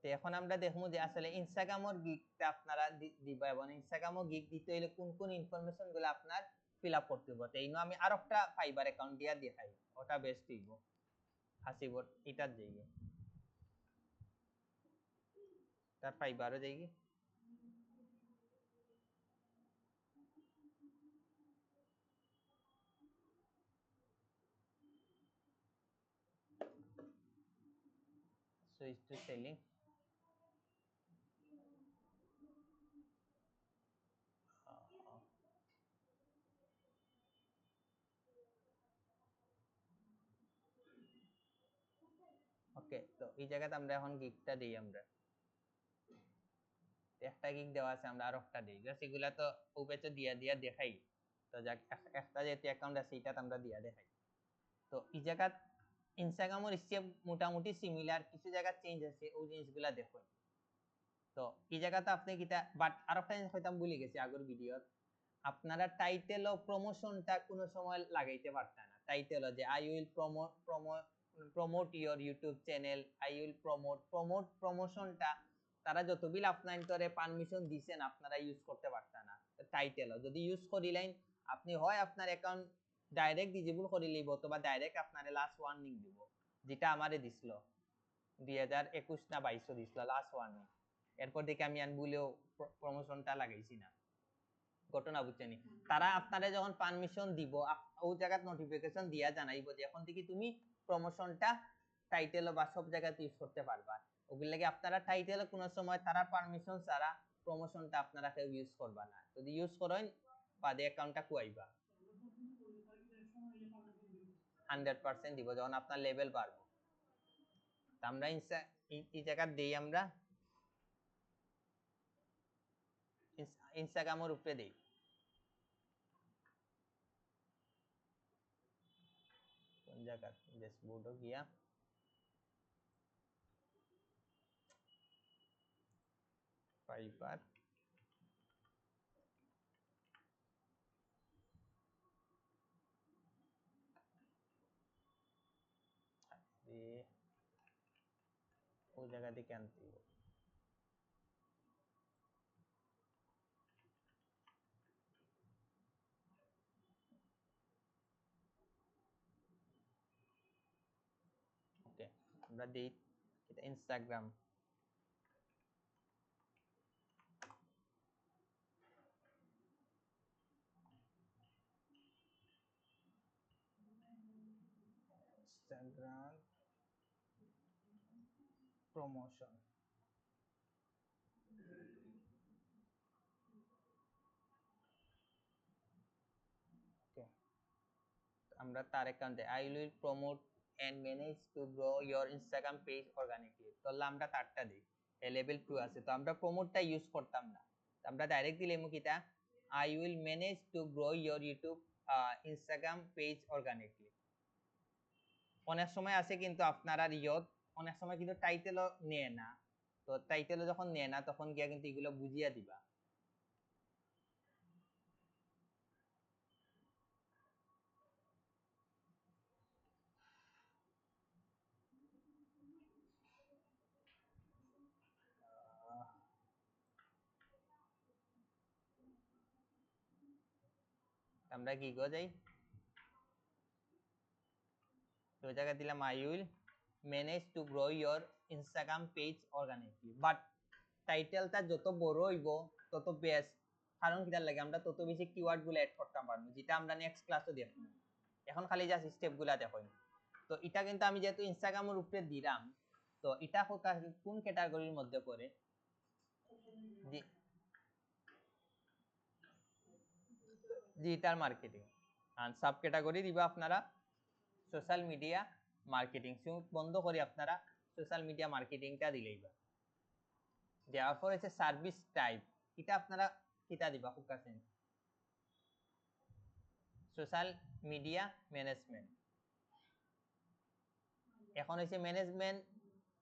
তো এখন আমরা দেখবো যে আসলে ইনস্টাগ্রামের গিগটা আপনারা দিবা এবং ইনস্টাগ্রামও গিগ দিতে হইলে কোন কোন ইনফরমেশন গুলো আপনার ফিল আপ করতে হবে। এই আমি আর একটা ফাইবার অ্যাকাউন্ট দিয়া দেখাই, ওটা বেস্ট হইব। হাসিবট এটার জায়গায় তার ফাইবারও জায়গায় সুইচ টু সেলিং। ওকে, তো এই জায়গাতে আমরা এখন গিগটা দিই। আমরা একটা গিগ দেওয়া আছে, আমরা আর একটা দিই, জাস্ট এগুলা তো উপেচে দিয়া দিয়া দেখাই। তো যাক, একটা যেহেতু অ্যাকাউন্ট আছে এটা আমরা দিয়া দেখাই। তো এই জায়গা ইনস্টাগ্রামের স্টেপ মোটামুটি সিমিলার, কিছু জায়গা চেঞ্জ আছে, ওই জিনিসগুলা দেখুন। তো এই জায়গাতে আপনি কিটা বাট আর একটা জিনিস হয়তো আমি ভুলে গেছি আগের ভিডিও, আপনারা টাইটেল ও প্রমোশনটা কোনো সময় লাগাইতে পারতেন না। টাইটেল যে I will promote your YouTube channel, I will প্রমোশনটা তারা যত বিল আপনার করে পারমিশন দিছেন আপনারা ইউজ করতে পারতেন না। টাইটেল যদি ইউজ করিলেন আপনি হয় আপনার অ্যাকাউন্ট ডাইরেক্ট ডিজেবল করে লইব, অথবা ডাইরেক্ট আপনার লাস্ট ওয়ার্নিং দিব, যেটা আমারে দিছিল 2021 না 22 দিছিল লাস্ট ওয়ার্নিং। এরপর থেকে আমি বলেও প্রমোশনটা লাগাইছি না। ঘটনা বুঝছেনি, তারা আপনারা যখন পারমিশন দিব ওই জায়গায় নোটিফিকেশন দিয়া জানাইব যে এখন থেকে তুমি প্রমোশনটা টাইটেল বা সব জায়গাতে ইউজ করতে পারবা। ওগুলো লাগে আপনারা টাইটেলে কোনো সময় তারা পারমিশন ছাড়া প্রমোশনটা আপনারা কেউ ইউজ করবা না। যদি ইউজ করেন বাদে অ্যাকাউন্টটা কুয়াইবা 100% দিব যখন আপনার লেভেল বাড়বে। আমরা এই জায়গা দেই, আমরা ইনস্টাগ্রামের উপরে দেই। কোন জায়গা ড্যাশবোর্ডে গিয়া ফাইবার ওই জায়গা থেকে আনতে হবে। ওকে, আমরা দিই ইনস্টাগ্রাম। Instagram promotion. ওকে, আমরা তার অ্যাকাউন্টে I will promote and manage to grow your Instagram page organically. তো আমরা তারটা দিই, লেভেল 2 আছে, তো আমরা প্রমোটটা ইউজ করতাম না। আমরা ডাইরেক্ট দিলে কিটা I will manage to grow your YouTube Instagram page organically. অনেক সময় আছে কিন্তু আপনারা ইয়ত অনেক সময় কিন্তু টাইটেলও নেয় না। তো টাইটেলও যখন নেয় না তখন গিয়া কিন্তু এগুলো বুঝিয়া দিবা। আমরা কি গো যাই, তো ওই জায়গায় দিলাম I will manage to grow your Instagram page organically. But টাইটেলটা যত বড় হইব তত বেস্ট, কারণ কিটার লাগে আমরা তত বেশি কিওয়ার্ড গুলো অ্যাড করতে পারবো, যেটা আমরা নেক্সট ক্লাসে দেখবো। এখন খালি জাস্ট স্টেপ গুলা দেখুন। তো এটা কিন্তু আমি যেহেতু ইনস্টাগ্রামের উপরে দিলাম, তো এটা কোন ক্যাটাগরির মধ্যে পড়ে? Digital marketing. আর সাব ক্যাটাগরি দিবা আপনারা সোশ্যাল মিডিয়া মার্কেটিং। বন্ধ করি আপনারা সোশ্যাল মিডিয়া মার্কেটিংটা দিলেই বা দেওয়ার পর হচ্ছে সার্ভিস টাইপ, এটা আপনারা কিটা দিবা ফোকাসিং সোশ্যাল মিডিয়া ম্যানেজমেন্ট। এখন হচ্ছে ম্যানেজমেন্ট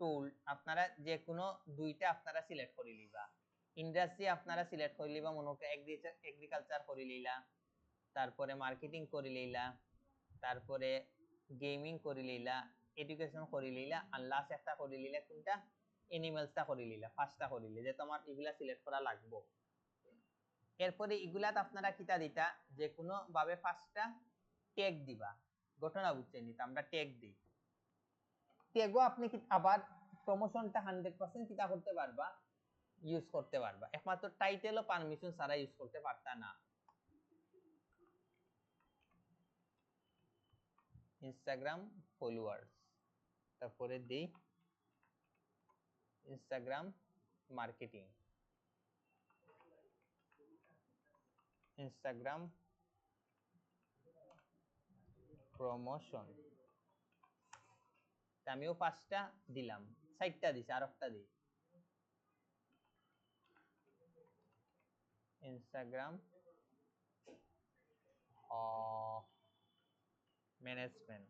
টুল, আপনারা যে কোনো দুইটা আপনারা সিলেক্ট করে লিবা। ইন্ডাস্ট্রি আপনারা সিলেক্ট করে লিবা, মনে করেন এগ্রিকালচার করে লিলা, তারপরে মার্কেটিং করে লইলা, তারপরে গেমিং করে লইলা, এডুকেশন করে লইলা, আর লাস্ট একটা করে লইলা কোনটা এনিমেলসটা করে লিলা ফার্স্টটা করে লিলে যে তোমার এগুলা সিলেক্ট করা লাগবে এরপরে এগুলাত আপনারা কিতা দিতা যে কোনো ভাবে ফার্স্টটা ট্যাগ দিবা ঘটনা বুঝছেন নি আমরা ট্যাগ দিই ট্যাগও আপনি আবার প্রমোশনটা 100% কিতা করতে পারবা ইউজ করতে পারবা একমাত্র টাইটেল ও পারমিশন ছাড়া ইউজ করতে পারতা না ইনস্টাগ্রাম ফলোয়ার্স তারপরে দেই ইনস্টাগ্রাম মার্কেটিং ইনস্টাগ্রাম প্রমোশন আমিও 5টা দিলাম 6টা দিছি আর একটা দিই ইনস্টাগ্রাম ম্যানেজমেন্ট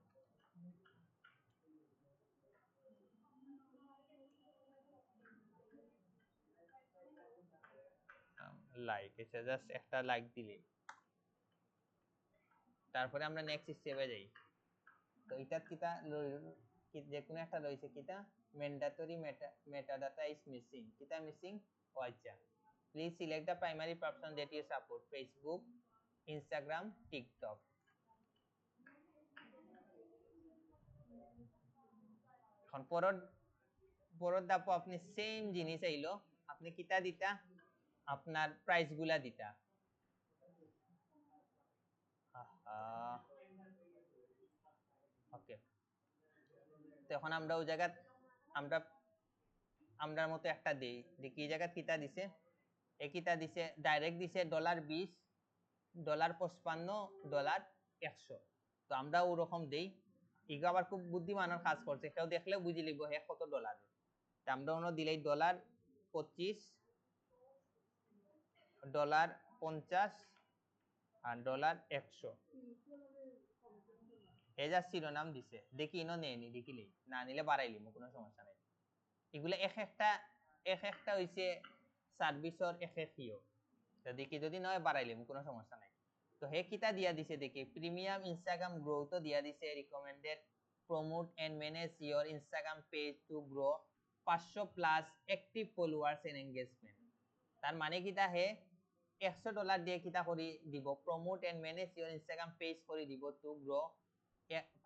লাইক এটা জাস্ট একটা লাইক দিলে তারপরে আমরা নেক্সট স্টেপে যাই তো এটা কিটা যে কোনো একটা রয়েছে কিটা ম্যান্ডেটরি মেটাডাটা ইজ মিসিং কিটা মিসিং ও আচ্ছা please select the primary platform that you support Facebook Instagram TikTok এখন পরত দাপো আপনি সেম জিনিস আইলো আপনি কিটা দিতা আপনার প্রাইস গুলা দিতা ওকে তখন আমরা ওই জায়গা আমরার মতো একটা দেই দেখি এই জায়গা কিটা দিছে কিটা দিছে ডাইরেক্ট দিছে $20 $55 $100 তো আমরা ওরকম দেই ইগো আবার খুব বুদ্ধিমানের কাজ করছে কেউ দেখলে বুঝি লিখবো হে কত ডলার তা আমরা অন্য দিলেই $25 $50 আর $100 এই যা শিরোনাম দিছে দেখি ইনো নেয়নি দেখিলি না নিলে বাড়াইলি কোনো সমস্যা নাই এগুলো এক একটা হইছে সার্ভিসর এক ইও তো দেখি যদি নয় বাড়াইলি কোনো সমস্যা নাই তো হে কিতা দিয়া দিছে দেখি প্রিমিয়াম ইনস্টাগ্রাম গ্রোথ দিয়া দিছে recommended promote and manage your Instagram page to grow 500+ active followers and engagement তার মানে কিতা হে $100 দিয়ে কিতা করি দিব promote and manage your Instagram page করে দিব টু গ্রো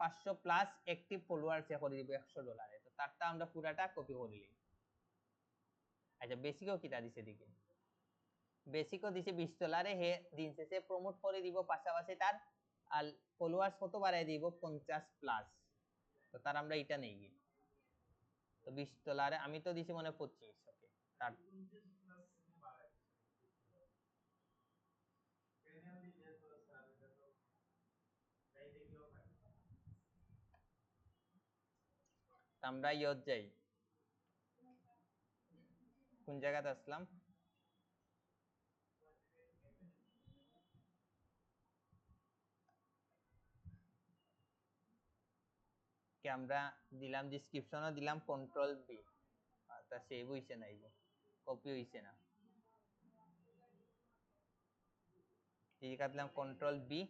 500+ অ্যাক্টিভ ফলোয়ার্স এ করে দিব $100 তো তারটা আমরা পুরাটা কপি করিলি আচ্ছা বেসিকও কিতা দিছে দেখি বেসিকও দিছে $20 হে দিন শেষে প্রমোট করে দিব পাশাপাশি তার আর ফলোয়ার্স কত বাড়ায় দিব 50+ তো তার আমরা এটা নেই গিয়ে তো $20 আমি তো দিছি মনে 25 ওকে তার আমরা ইয়ত যাই কোন জায়গাতে আসলাম কে আমরা দিলাম ডেসক্রিপশনও দিলাম কন্ট্রোল বি তা সেভ হইছে না ইগো কপি হইছে না এই কাটলাম কন্ট্রোল বি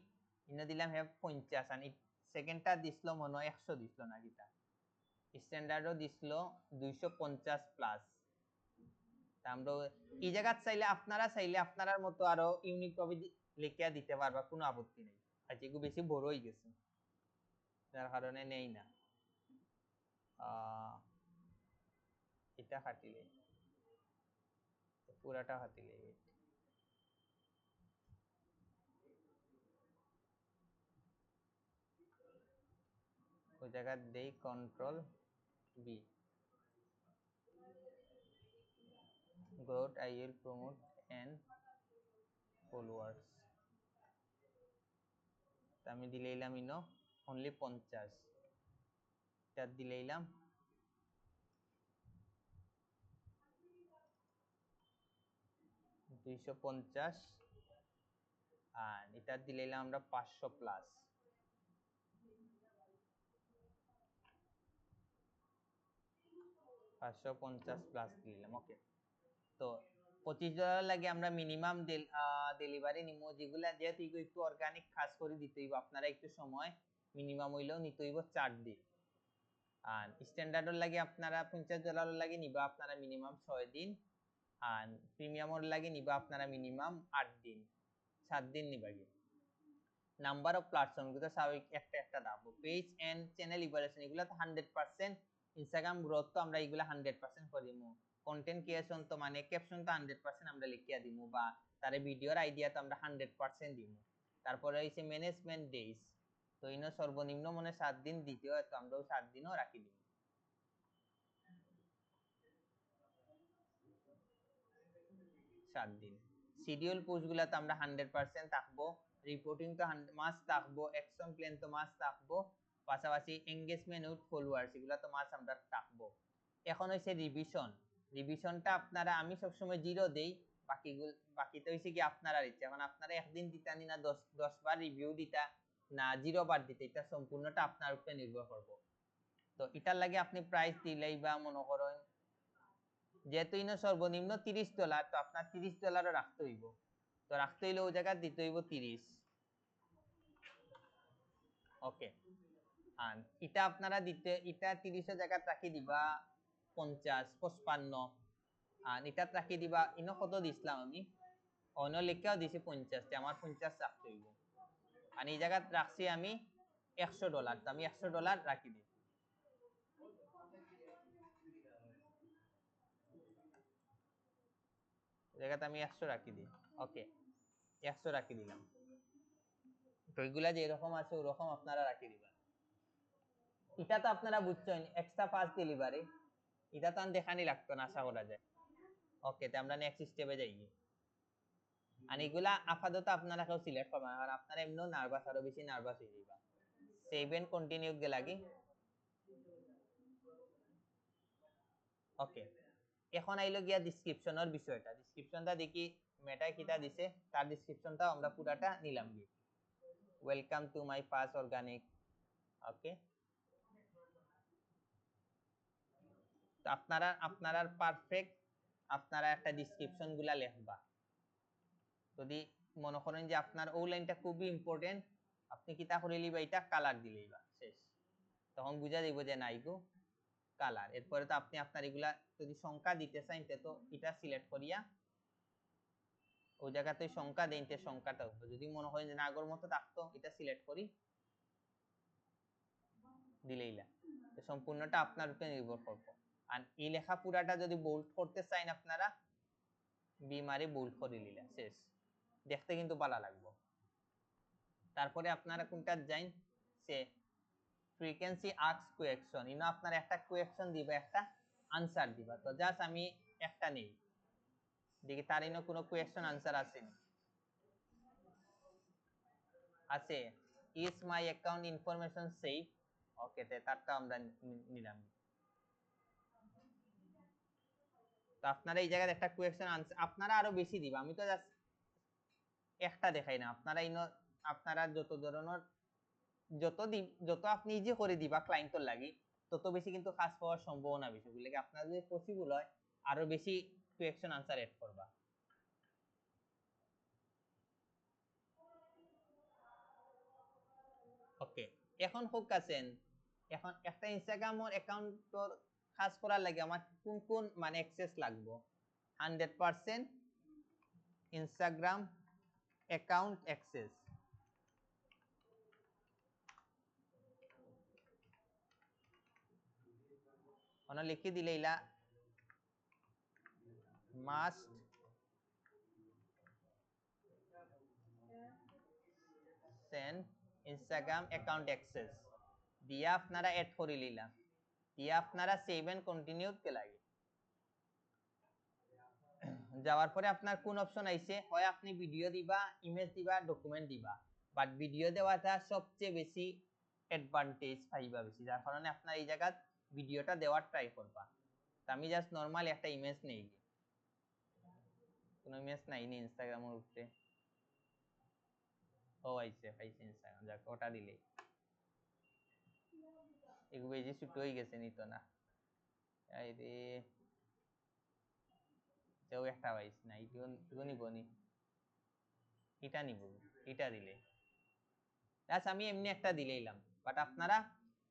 ইনে দিলাম হে 50 আর সেকেন্ডটা দিছিল মনে 100 দিছিল না কিটা স্ট্যান্ডার্ডও দিছিল 250+ তা আমরা এই জায়গা চাইলে আপনারার মতো আরো ইউনিক ভাবে লিখিয়া দিতে পারবা কোনো আপত্তি নেই আচ্ছা এগুলো বেশি বড় হয়ে গেছে যার কারণে নেই না এটা কাটিলে পুরাটা কাটিলে ওই জায়গা দেই কন্ট্রোল বি growth I will promote and followers আমি দিলাম ইনো only 50 এটা দিলাম $250 আর এটা দিলাম আমরা 500+ $550+ দিলাম ওকে তো $25 লাগে আমরা মিনিমাম ডেলিভারি নিমো যেগুলা যেহেতু একটু অর্গানিক খাস করে দিতে হইব আপনারা একটু সময় মিনিমাম হইলেও নিতে হইব 4 দিন আর স্ট্যান্ডার্ডর লাগে আপনারা $50 লাগে নিবা আপনারা মিনিমাম 6 দিন, আর প্রিমিয়ামর লাগে নিবা আপনারা মিনিমাম 8 দিন 7 দিন নিবা। নাম্বার অফ প্ল্যাটফর্ম গুলো স্বাভাবিক একটা একটা দাম, পেজ এন্ড চ্যানেল ইভালুয়েশন এগুলো তো 100%, ইনস্টাগ্রাম গ্রোথ তো আমরা এগুলা 100% করে দিমু, কন্টেন্ট ক্রিয়েশন তো মানে ক্যাপশন তো 100% আমরা লিখিয়া দিমু, বা তার ভিডিওর আইডিয়া তো আমরা 100% দিমু। তারপরে হইছে ম্যানেজমেন্ট ডেজ, তো ইনো সর্বনিম্ন মনে 7 দিন দিতে হয়, তো আমরাও 7 দিনও রাখি দিমু। 7 দিন শিডিউল পোস্ট গুলা তো আমরা 100% থাকবো, রিপোর্টিং তো মাস থাকবো, অ্যাকশন প্ল্যান তো মাস থাকবো, পাশাপাশি এঙ্গেজমেন্ট উইথ ফলোয়ার্স এগুলা তো মাস আমরা থাকবো। এখন হইছে রিভিশন, রিভিশনটা আপনারা আমি সবসময় 0 দেই, বাকিটা হইছে কি আপনারা ইচ্ছা, এখন আপনারা একদিন দিতানি না 10 বার রিভিউ দিতা না 0 বার দিতে, এটা সম্পূর্ণটা আপনার উপরে নির্ভর করব। তো এটার লাগে আপনি প্রাইস দিলেই বা মনে করেন যেহেতু ইনো সর্বনিম্ন $30, তো আপনার $30 রাখতে হইব, তো রাখতে হইলে ওই জায়গা দিতে হইব 30। ওকে, আর এটা আপনারা দিতে এটা 30 এর জায়গা রাখি দিবা 50 55, আর এটা রাখি দিবা ইনো কত দিছিলাম আমি অন্য লেখাও দিছি 50, আমার 50 রাখতে হইব, আর এই জায়গা রাখছি আমি $100, তো আমি $100 রাখি দিই, জায়গাতে আমি 100 রাখি দিই। ওকে, 100 রাখি দিলাম, তো এগুলা যে এরকম আছে ওরকম আপনারা রাখি দিবেন। এটা তো আপনারা বুঝছেন এক্সট্রা ফাস্ট ডেলিভারি, এটা তো আমি দেখানি লাগতো না, আশা করা যায়। ওকে, তো আমরা নেক্সট স্টেপে যাই। আর এগুলা আপাতত আপনারা কেউ সিলেক্ট করবেন, কারণ আপনারা এমনিও নার্ভাস, আরো বেশি নার্ভাস হয়ে যাবেন। সেভ এন্ড কন্টিনিউ গে লাগি। ওকে, এখন আইলো গিয়া ডেসক্রিপশনের বিষয়টা, ডেসক্রিপশনটা দেখি মেটায় কিটা দিছে, তার ডেসক্রিপশনটাও আমরা পুরাটা নিলাম গিয়ে, welcome to my first organic. Okay, তো আপনারা পারফেক্ট আপনারা একটা ডেসক্রিপশন গুলা লিখবা, যদি মনে করেন যে আপনার ও লাইনটা খুবই ইম্পর্টেন্ট, আপনি কিতা করে লিবা এটা কালার দিলেই বা শেষ, তখন বুঝা যাইব যে নাই গো কালার। এরপরে তো আপনি আপনার এগুলা যদি সংখ্যা দিতে চান তো এটা সিলেক্ট করিয়া ওই জায়গাতে সংখ্যা দেন, সংখ্যাটা হবে, যদি মনে হয় যে নাগর মতো থাকতো এটা সিলেক্ট করি দিলেই না, সম্পূর্ণটা আপনার উপরে নির্ভর করবো। আর এই লেখা পুরাটা যদি বোল্ড করতে চান আপনারা বিমারি বোল্ড করে নিলেন শেষ, দেখতে কিন্তু ভালো লাগবে। তারপরে আপনারা কোনটা যাই সে ফ্রিকোয়েন্সি আস্ক কোয়েকশন, ইনো আপনার একটা কোয়েকশন দিবা একটা আনসার দিবা, তো জাস্ট আমি একটা নেই দেখি তার ইনো কোনো কোয়েকশন আনসার আছে নি, আছে is my account information safe. Okay, তারটা আমরা নিলাম। তো আপনারা এই জায়গায় একটা কোয়েকশন আনসার আপনারা আরো বেশি দিবা, আমি তো জাস্ট একটা দেখাই না, আপনারা ইনো আপনারা যত ধরনের যত আপনি ইজি করে দিবা ক্লায়েন্টর লাগি তত বেশি কিন্তু কাজ পাওয়ার সম্ভাবনা বেশি, বলে কি আপনার যদি পসিবল হয় আরো বেশি কোয়েকশন আনসার এড করবা। ওকে, এখন ফোকাসেন, এখন একটা ইনস্টাগ্রামের অ্যাকাউন্টর কাজ করার লাগে আমার কোন কোন মানে অ্যাক্সেস লাগবে, 100% ইনস্টাগ্রাম অ্যাকাউন্ট অ্যাক্সেস, ওনা লিখে দিলে ইলা must send Instagram account access দিয়া আপনারা এড করে নিলাম, দিয়া আপনারা সেভ এন্ড কন্টিনিউ তে লাগে যাওয়ার পরে আপনার কোন অপশন আইছে, হয় আপনি ভিডিও দিবা, ইমেজ দিবা, ডকুমেন্ট দিবা, বাট ভিডিও দেওয়াটা সবচেয়ে বেশি অ্যাডভান্টেজ পাইবা বেশি, যার কারণে আপনার এই জায়গা ভিডিওটা দেওয়ার ট্রাই করবা। তো আমি জাস্ট নরমাল একটা ইমেজ নেই, কোনো ইমেজ নাই নি ইনস্টাগ্রামের উপরে, ও আইছে পাইছে ইনস্টাগ্রাম, যাক ওটা দিলেই এগুলো এই যে শুট হয়ে গেছে নিত না, এই রে তেও একটা পাইছ না, ইগুলো নিব নি, এটা নিব, এটা দিলে আমি এমনি একটা দিলেইলাম, বাট আপনারা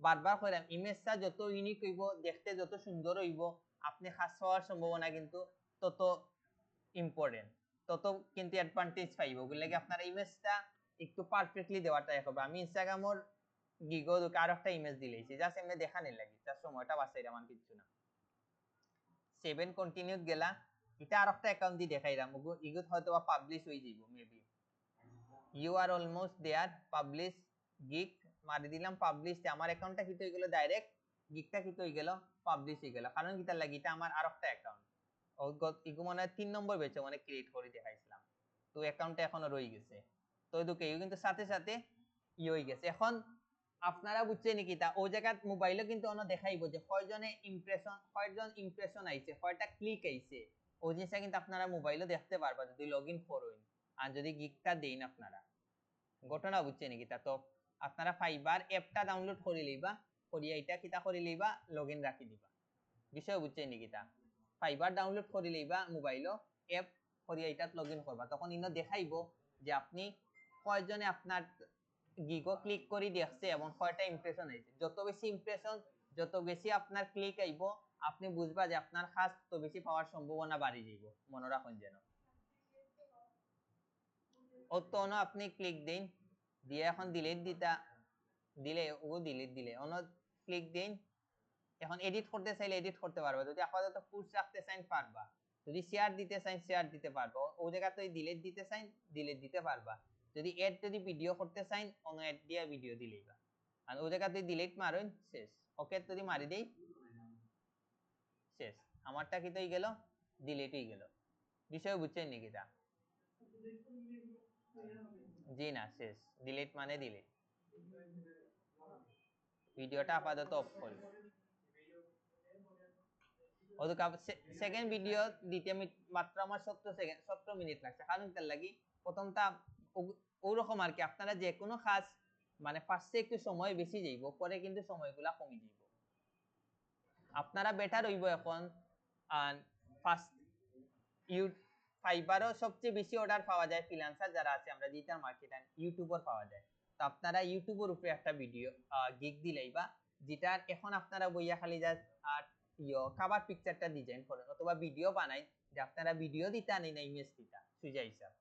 বারবার কইরাম ইমেজটা যত ইউনিক হইব দেখতে যত সুন্দর হইব আপনি খাস হওয়ার সম্ভাবনা কিন্তু তত ইম্পর্টেন্ট, তত কিন্তু অ্যাডভান্টেজ পাইব। ওগুলো লাগে আপনার ইমেজটা একটু পারফেক্টলি দেওয়াটাই হবে। আমি ইনস্টাগ্রামর গিগো আর একটা ইমেজ দিলেছি জাস্ট এমনি দেখানোর লাগি, তার সময়টা বাঁচাই আমার কিছু না। 7 কন্টিনিউড গেলা, এটা আর একটা অ্যাকাউন্ট দিয়ে দেখাইলাম, ইগুত হয়তো বা পাবলিশ হয়ে যাইব maybe. You are almost there, publish gig মারি দিলাম, পাবলিশ আমার অ্যাকাউন্টটা কি হয়ে গেল ডাইরেক্ট, গিগটা কি হয়ে গেল পাবলিশ হয়ে গেল। কারণ কিটার লাগি এটা আমার আর একটা অ্যাকাউন্ট, ইগু মনে হয় 3 নম্বর বেচে মানে ক্রিয়েট করে দেখাইছিলাম, তো অ্যাকাউন্টটা এখনো রয়ে গেছে। তো এদিকে কিন্তু সাথে সাথে হয়ে গেছে। এখন আপনারা বুঝছেন নাকি তা ওই জায়গা মোবাইলে কিন্তু অন্য দেখাইবো যে কয়জন ইমপ্রেশন আইছে, কয়টা ক্লিক আইছে, ওই জিনিসটা কিন্তু আপনারা মোবাইলে দেখতে পারবা যদি লগইন করুন আর যদি গিগটা দেন আপনারা। ঘটনা বুঝছেন নাকি তা? তো আপনারা ফাইবার অ্যাপটা ডাউনলোড করে লইবা, করিয়া এটা কিটা করে লইবা লগইন রাখি দিবা। বিষয় বুঝছেন নাকি তা? ফাইবার ডাউনলোড করে লইবা মোবাইলও, অ্যাপ করিয়া এটাত লগইন করবা, তখন ইনো দেখাইবো যে আপনি কয়জনে আপনার গিগো ক্লিক করে দেখছে এবং কয়টা ইমপ্রেশন হয়েছে। যত বেশি ইমপ্রেশন, যত বেশি আপনার ক্লিক আইব, আপনি বুঝবা যে আপনার কাজ তো বেশি পাওয়ার সম্ভাবনা বাড়ি যাইব। মনে রাখুন যেন অতনো আপনি ক্লিক দিন, দিয়ে এখন ডিলিট দিতা দিলে ও ডিলিট দিলে অন্য ক্লিক দিন। এখন এডিট করতে চাইলে এডিট করতে পারবা, যদি আপাতত পুশ রাখতে চান পারবা, যদি শেয়ার দিতে চান শেয়ার দিতে পারবা, ও জায়গাতে ডিলিট দিতে চান ডিলিট দিতে পারবা, যদি এড যদি ভিডিও করতে চান অন্য এড দিয়া ভিডিও দিলেইবা। আর ও জায়গাতে ডিলিট মারুন শেষ, ওকে যদি মারি দেই শেষ, আমারটা কি হয়ে গেল ডিলিট হয়ে গেল। বিষয় বুঝছেন নাকি তা? জি না, শেষ, ডিলিট মানে ডিলিট। ভিডিওটা আপাতত অফ করি, সেকেন্ড ভিডিও দিতে মাত্র আমার 17 মিনিট লাগছে। কারণ তার লাগি প্রথমটা ওরকম আর কি, আপনারা যে কোনো কাজ মানে ফার্স্টে একটু সময় বেশি যাইব, পরে কিন্তু সময়গুলা কমে যাইব। আপনারা বেটার হইব এখন ফার্স্ট ফাইবারও সবচেয়ে বেশি অর্ডার পাওয়া যায়, ফ্রিল্যান্সার যারা আছে আমরা ডিজিটাল মার্কেটার, ইউটিউবার পাওয়া যায়। তো আপনারা ইউটিউবের উপরে একটা ভিডিও গিগ দিলেই বা যেটার এখন আপনারা বইয়া খালি জাস্ট আর কভার পিকচারটা ডিজাইন করেন অথবা ভিডিও বানাই, যে আপনারা ভিডিও দিতে আনি না ইমেজ দিতা সুজা হিসাব,